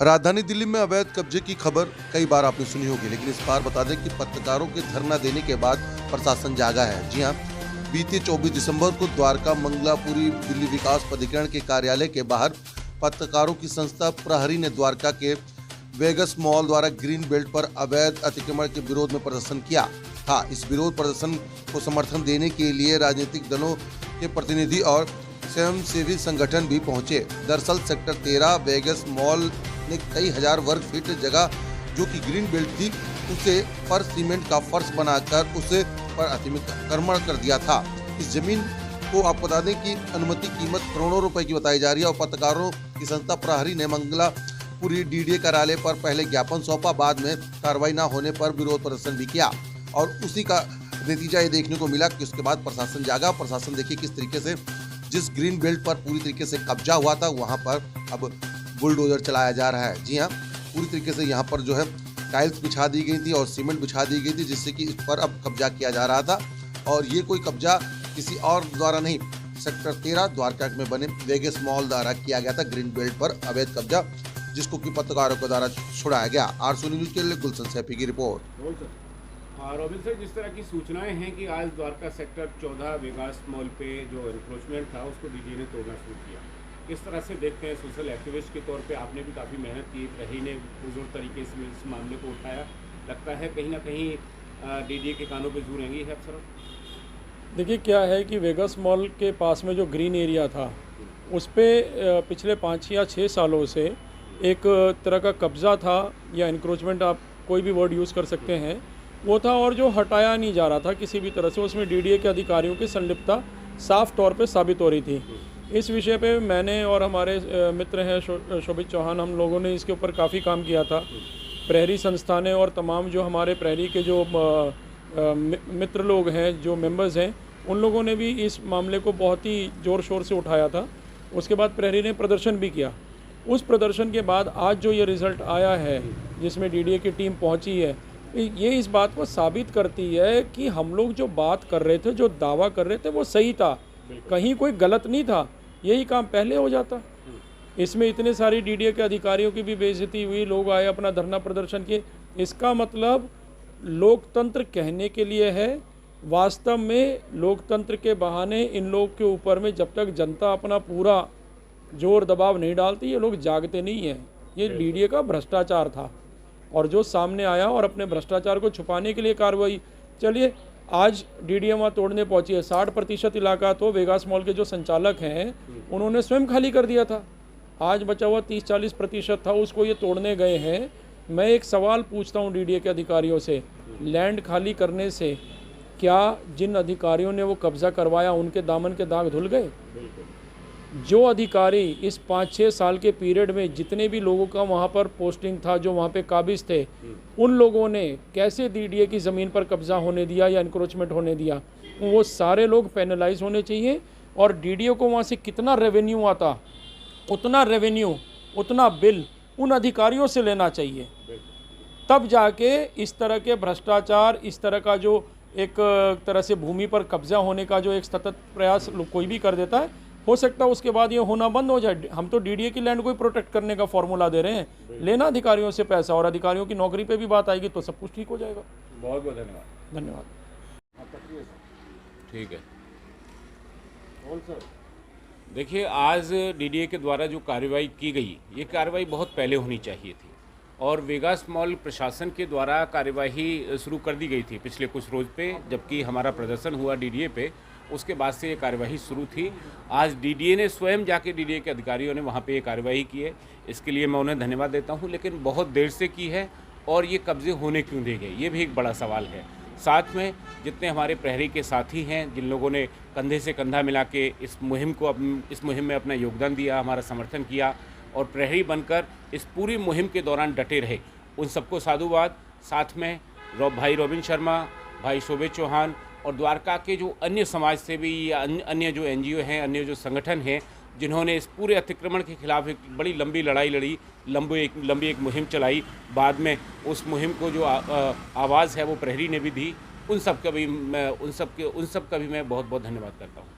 राजधानी दिल्ली में अवैध कब्जे की खबर कई बार आपने सुनी होगी, लेकिन इस बार बता दें कि पत्रकारों के धरना देने के बाद प्रशासन जागा है। जी हां, बीते 24 दिसंबर को द्वारका मंगलापुरी दिल्ली विकास प्राधिकरण के कार्यालय के बाहर पत्रकारों की संस्था प्रहरी ने द्वारका के वेगस मॉल द्वारा ग्रीन बेल्ट पर अवैध अतिक्रमण के विरोध में प्रदर्शन किया था। इस विरोध प्रदर्शन को समर्थन देने के लिए राजनीतिक दलों के प्रतिनिधि और स्वयंसेवी संगठन भी पहुंचे। दरअसल सेक्टर 13 वेगस मॉल ने कई हजार वर्ग फीट जगह जो कि ग्रीन बेल्ट थी उसे पर सीमेंट का फर्श बनाकर उसे पर अतिक्रमण कर दिया था। इस जमीन को आपको बता दें कि अनुमति कीमत करोड़ों रुपए की बताई जा रही है और पत्रकारों की संस्था प्रहरी ने मंगलापुरी डीडीए कार्यालय पर पहले ज्ञापन सौंपा, बाद में कार्रवाई न होने पर विरोध प्रदर्शन भी किया और उसी का नतीजा ये देखने को मिला कि उसके बाद प्रशासन जागा। प्रशासन देखिए किस तरीके से जिस ग्रीन बेल्ट पर पूरी तरीके से कब्जा हुआ था वहां पर अब बुलडोजर चलाया जा रहा है। जी हाँ, पूरी तरीके से यहाँ पर जो है टाइल्स बिछा दी गई थी और सीमेंट बिछा दी गई थी, जिससे कि इस पर अब कब्जा किया जा रहा था। और ये कोई कब्जा किसी और द्वारा नहीं, सेक्टर 13 द्वारका में बने वेगस मॉल द्वारा किया गया था ग्रीन बेल्ट पर अवैध कब्जा, जिसको कि पत्रकारों के द्वारा छुड़ाया गया। आरसू न्यूज के लिए गुलशन सैफी की रिपोर्ट। रॉबिन सर, जिस तरह की सूचनाएं हैं कि आज द्वारका सेक्टर 14 विकास मॉल पे जो एनक्रोचमेंट था उसको डीडीए ने तोड़ना शुरू किया, किस तरह से देखते हैं? सोशल एक्टिविस्ट के तौर पे आपने भी काफ़ी मेहनत की, प्रहरी ने पुरजोर तरीके से इस मामले को उठाया, लगता है कहीं ना कहीं डीडीए के कानों पे जू रहेंगी है अफसर? देखिए क्या है कि वेगस मॉल के पास में जो ग्रीन एरिया था उस पर पिछले 5 या 6 सालों से एक तरह का कब्ज़ा था या इंक्रोचमेंट, आप कोई भी वर्ड यूज़ कर सकते हैं, वो था और जो हटाया नहीं जा रहा था किसी भी तरह से। उसमें डीडीए के अधिकारियों की संलिप्तता साफ तौर पे साबित हो रही थी। इस विषय पे मैंने और हमारे मित्र हैं शोभित चौहान, हम लोगों ने इसके ऊपर काफ़ी काम किया था। प्रहरी संस्था ने और तमाम जो हमारे प्रहरी के जो मित्र लोग हैं, जो मेंबर्स हैं, उन लोगों ने भी इस मामले को बहुत ही ज़ोर शोर से उठाया था। उसके बाद प्रहरी ने प्रदर्शन भी किया। उस प्रदर्शन के बाद आज जो ये रिज़ल्ट आया है जिसमें डीडीए की टीम पहुंची है, ये इस बात को साबित करती है कि हम लोग जो बात कर रहे थे, जो दावा कर रहे थे, वो सही था, कहीं कोई गलत नहीं था। यही काम पहले हो जाता। इसमें इतने सारी डीडीए के अधिकारियों की भी बेइज्जती हुई, लोग आए अपना धरना प्रदर्शन किए। इसका मतलब लोकतंत्र कहने के लिए है, वास्तव में लोकतंत्र के बहाने इन लोग के ऊपर में जब तक जनता अपना पूरा जोर दबाव नहीं डालती, ये लोग जागते नहीं हैं। ये डीडीए का भ्रष्टाचार था और जो सामने आया और अपने भ्रष्टाचार को छुपाने के लिए कार्रवाई। चलिए, आज डीडीए वहाँ तोड़ने पहुंची है। 60% इलाका तो वेगास मॉल के जो संचालक हैं उन्होंने स्वयं खाली कर दिया था। आज बचा हुआ 30-40% था, उसको ये तोड़ने गए हैं। मैं एक सवाल पूछता हूँ डीडीए के अधिकारियों से, लैंड खाली करने से क्या जिन अधिकारियों ने वो कब्जा करवाया उनके दामन के दाग धुल गए? जो अधिकारी इस 5-6 साल के पीरियड में जितने भी लोगों का वहाँ पर पोस्टिंग था, जो वहाँ पे काबिज थे, उन लोगों ने कैसे डीडीए की ज़मीन पर कब्जा होने दिया या इंक्रोचमेंट होने दिया? वो सारे लोग पेनलाइज होने चाहिए और डीडीए को वहाँ से कितना रेवेन्यू आता, उतना रेवेन्यू, उतना बिल उन अधिकारियों से लेना चाहिए। तब जाके इस तरह के भ्रष्टाचार, इस तरह का जो एक तरह से भूमि पर कब्जा होने का जो एक सतत प्रयास कोई भी कर देता है, हो सकता है उसके बाद ये होना बंद हो जाए। हम तो डीडीए की लैंड को ही प्रोटेक्ट करने का फॉर्मूला दे रहे हैं, लेना अधिकारियों से पैसा, और अधिकारियों की नौकरी पे भी बात आएगी तो सब कुछ ठीक हो जाएगा। बहुत बहुत धन्यवाद। धन्यवाद। ठीक है। कौन सर? देखिए, आज डीडीए के द्वारा जो कार्रवाई की गई, ये कार्रवाई बहुत पहले होनी चाहिए थी और वेगास मॉल प्रशासन के द्वारा कार्यवाही शुरू कर दी गई थी पिछले कुछ रोज़ पे, जबकि हमारा प्रदर्शन हुआ डीडीए पे, उसके बाद से ये कार्यवाही शुरू थी। आज डीडीए ने स्वयं जाके, डीडीए के अधिकारियों ने वहाँ पे ये कार्यवाही की है, इसके लिए मैं उन्हें धन्यवाद देता हूँ। लेकिन बहुत देर से की है और ये कब्जे होने क्यों दे गए, ये भी एक बड़ा सवाल है। साथ में जितने हमारे प्रहरी के साथी हैं, जिन लोगों ने कंधे से कंधा मिला के इस मुहिम में अपना योगदान दिया, हमारा समर्थन किया और प्रहरी बनकर इस पूरी मुहिम के दौरान डटे रहे, उन सबको साधुवाद। साथ में भाई रॉबिन शर्मा, भाई शोभित चौहान और द्वारका के जो अन्य समाज सेवी या अन्य जो एनजीओ हैं, अन्य जो संगठन हैं, जिन्होंने इस पूरे अतिक्रमण के खिलाफ एक बड़ी लंबी लड़ाई लड़ी, लंबी एक मुहिम चलाई। बाद में उस मुहिम को जो आवाज़ है वो प्रहरी ने भी दी। उन सब का भी मैं बहुत बहुत धन्यवाद करता हूँ।